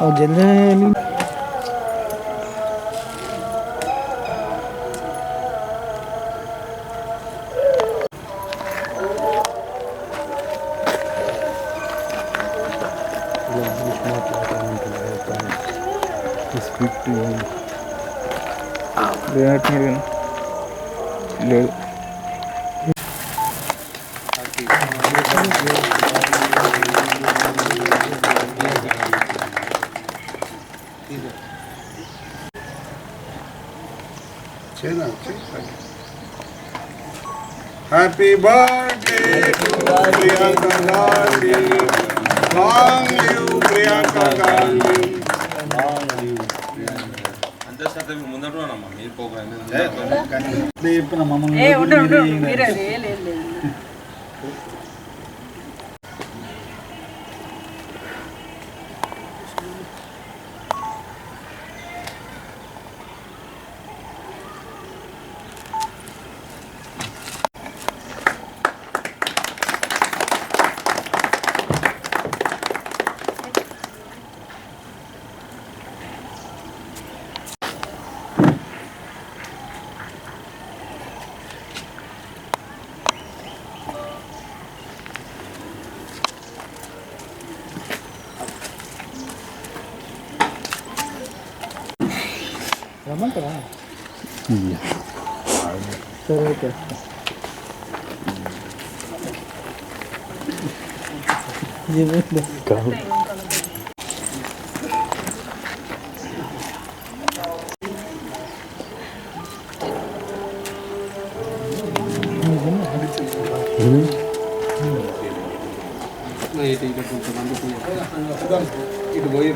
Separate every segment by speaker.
Speaker 1: और जनरली లేదు
Speaker 2: Happy birthday to Priyanka Gandhi. Long live Priyanka Gandhi. Long live.
Speaker 3: అందరి శాతం ముందట ఉన్నామా మీ ప్రోగ్రామ్
Speaker 1: చెప్పిన మమ్మల్ని రమ్మంటారా? సరే ఓకే.
Speaker 2: ఇటు పోయి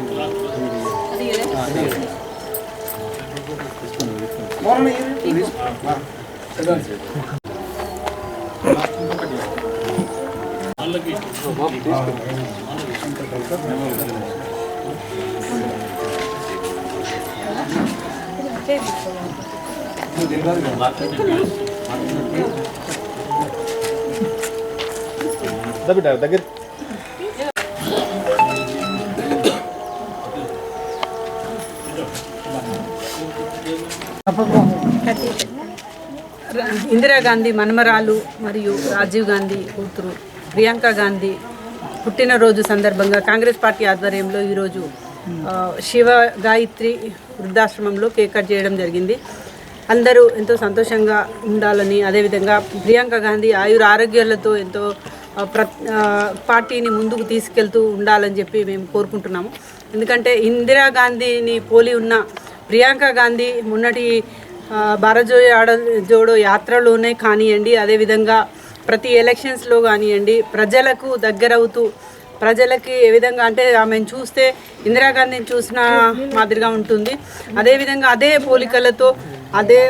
Speaker 1: దగ్గర
Speaker 4: ఇందిరాగాంధీ మనమరాలు మరియు రాజీవ్ గాంధీ కూతురు ప్రియాంక గాంధీ పుట్టినరోజు సందర్భంగా కాంగ్రెస్ పార్టీ ఆధ్వర్యంలో ఈరోజు శివ గాయత్రి వృద్ధాశ్రమంలో కేక్ కట్ చేయడం జరిగింది. అందరూ ఎంతో సంతోషంగా ఉండాలని, అదేవిధంగా ప్రియాంక గాంధీ ఆయుర ఆరోగ్యాలతో ఎంతో పార్టీని ముందుకు తీసుకెళ్తూ ఉండాలని చెప్పి మేము కోరుకుంటున్నాము. ఎందుకంటే ఇందిరాగాంధీని పోలి ఉన్న ప్రియాంక గాంధీ మొన్నటి భారత్ జోడో యాత్రలోనే కానివ్వండి, అదేవిధంగా ప్రతి ఎలక్షన్స్లో కానివ్వండి ప్రజలకు దగ్గరవుతూ ప్రజలకి ఏ విధంగా అంటే ఆమెను చూస్తే ఇందిరాగాంధీని చూసిన మాదిరిగా ఉంటుంది. అదేవిధంగా అదే పోలికలతో అదే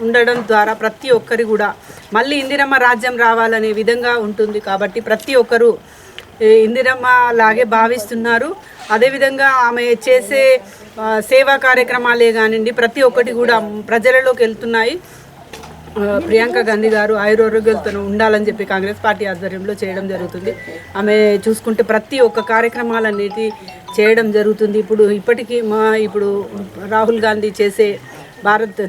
Speaker 4: ఉండడం ద్వారా ప్రతి ఒక్కరి కూడా మళ్ళీ ఇందిరమ్మ రాజ్యం రావాలనే విధంగా ఉంటుంది. కాబట్టి ప్రతి ఒక్కరూ ఇందిరమ్మ లాగే భావిస్తున్నారు. అదేవిధంగా ఆమె చేసే సేవా కార్యక్రమాలే కానివ్వండి ప్రతి ఒక్కటి కూడా ప్రజలలోకి వెళ్తున్నాయి. ప్రియాంక గాంధీ గారు ఆయురారోగ్యాలతో ఉండాలని చెప్పి కాంగ్రెస్ పార్టీ ఆధ్వర్యంలో చేయడం జరుగుతుంది. ఆమె చూసుకుంటే ప్రతి ఒక్క కార్యక్రమాలన్నిటి చేయడం జరుగుతుంది. ఇప్పటికీ ఇప్పుడు రాహుల్ గాంధీ చేసే భారత్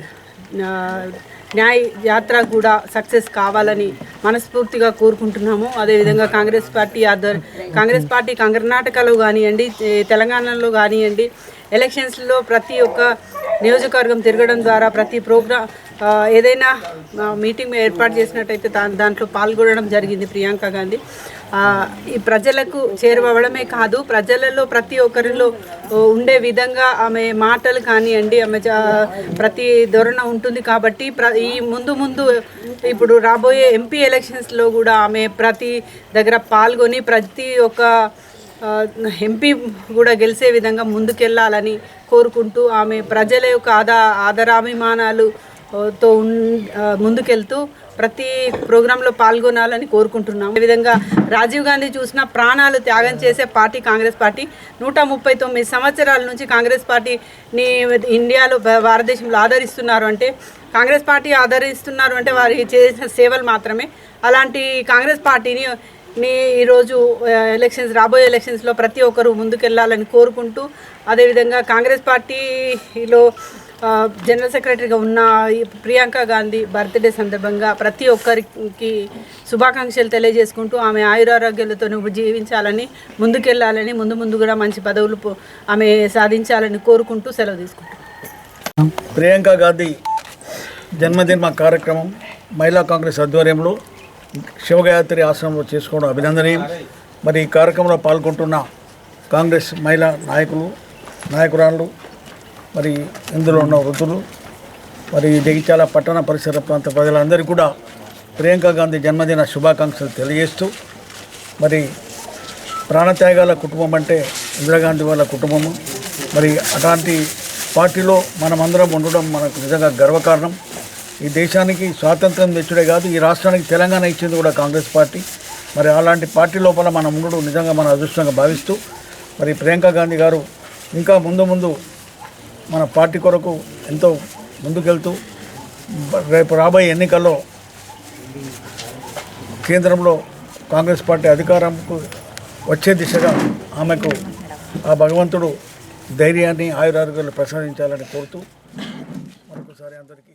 Speaker 4: న్యాయ్ యాత్ర కూడా సక్సెస్ కావాలని మనస్ఫూర్తిగా కోరుకుంటున్నాము. అదేవిధంగా కాంగ్రెస్ పార్టీ కర్ణాటకలో కానివ్వండి, తెలంగాణలో కానివ్వండి ఎలక్షన్స్లో ప్రతి ఒక్క నియోజకవర్గం తిరగడం ద్వారా ప్రతి ప్రోగ్రాం ఏదైనా మీటింగ్ ఏర్పాటు చేసినట్టయితే దాంట్లో పాల్గొనడం జరిగింది. ప్రియాంక గాంధీ ఈ ప్రజలకు చేరువవడమే కాదు, ప్రజలలో ప్రతి ఒక్కరిలో ఉండే విధంగా ఆమె మాటలు కానివ్వండి, ఆమె ప్రతి ధోరణ ఉంటుంది. కాబట్టి ఈ ముందు ఇప్పుడు రాబోయే ఎంపీ ఎలక్షన్స్లో కూడా ఆమె ప్రతి దగ్గర పాల్గొని ప్రతి ఒక్క ఎంపీ కూడా గెలిచే విధంగా ముందుకెళ్ళాలని కోరుకుంటూ ఆమె ప్రజల యొక్క ఆదరాభిమానాలతో ముందుకెళ్తూ ప్రతి ప్రోగ్రాంలో పాల్గొనాలని కోరుకుంటున్నాము. అదేవిధంగా రాజీవ్ గాంధీ చూసిన ప్రాణాలు త్యాగం చేసే పార్టీ కాంగ్రెస్ పార్టీ. 139 సంవత్సరాల నుంచి కాంగ్రెస్ పార్టీని ఇండియాలో భారతదేశంలో ఆదరిస్తున్నారు అంటే వారు చేసిన సేవలు మాత్రమే. అలాంటి కాంగ్రెస్ పార్టీని ఈరోజు రాబోయే ఎలక్షన్స్లో ప్రతి ఒక్కరూ ముందుకెళ్లాలని కోరుకుంటూ, అదేవిధంగా కాంగ్రెస్ పార్టీలో జనరల్ సెక్రటరీగా ఉన్న ప్రియాంక గాంధీ బర్త్డే సందర్భంగా ప్రతి ఒక్కరికి శుభాకాంక్షలు తెలియజేసుకుంటూ ఆమె ఆయురారోగ్యాలతో జీవించాలని, ముందుకెళ్లాలని, ముందు కూడా మంచి పదవులు ఆమె సాధించాలని కోరుకుంటూ సెలవు తీసుకుంటాం.
Speaker 1: ప్రియాంక గాంధీ జన్మదిన కార్యక్రమం మహిళా కాంగ్రెస్ ఆధ్వర్యంలో శివగాయత్రి ఆశ్రమంలో చేసుకోవడం అభినందనీయం. మరి ఈ కార్యక్రమంలో పాల్గొంటున్న కాంగ్రెస్ మహిళా నాయకురాళ్ళు, మరి ఇందులో ఉన్న వృద్ధులు, మరి జగిత్యాల పట్టణ పరిసర ప్రాంత ప్రజలందరికీ కూడా ప్రియాంక గాంధీ జన్మదిన శుభాకాంక్షలు తెలియజేస్తూ, మరి ప్రాణత్యాగాల కుటుంబం అంటే ఇందిరాగాంధీ వాళ్ళ కుటుంబము. మరి అలాంటి పార్టీలో మనమందరం ఉండడం మనకు నిజంగా గర్వకారణం. ఈ దేశానికి స్వాతంత్రం తెచ్చుడే కాదు, ఈ రాష్ట్రానికి తెలంగాణ ఇచ్చింది కూడా కాంగ్రెస్ పార్టీ. మరి అలాంటి పార్టీ లోపల మనం ఉండడం నిజంగా మన అదృష్టంగా భావిస్తూ, మరి ప్రియాంక గాంధీ గారు ఇంకా ముందు మన పార్టీ కొరకు ఎంతో ముందుకెళ్తూ రేపు రాబోయే ఎన్నికల్లో కేంద్రంలో కాంగ్రెస్ పార్టీ అధికారంకు వచ్చే దిశగా ఆమెకు ఆ భగవంతుడు ధైర్యాన్ని ఆయురారోగ్యాలు ప్రసాదించాలని కోరుతూ మరొకసారి అందరికీ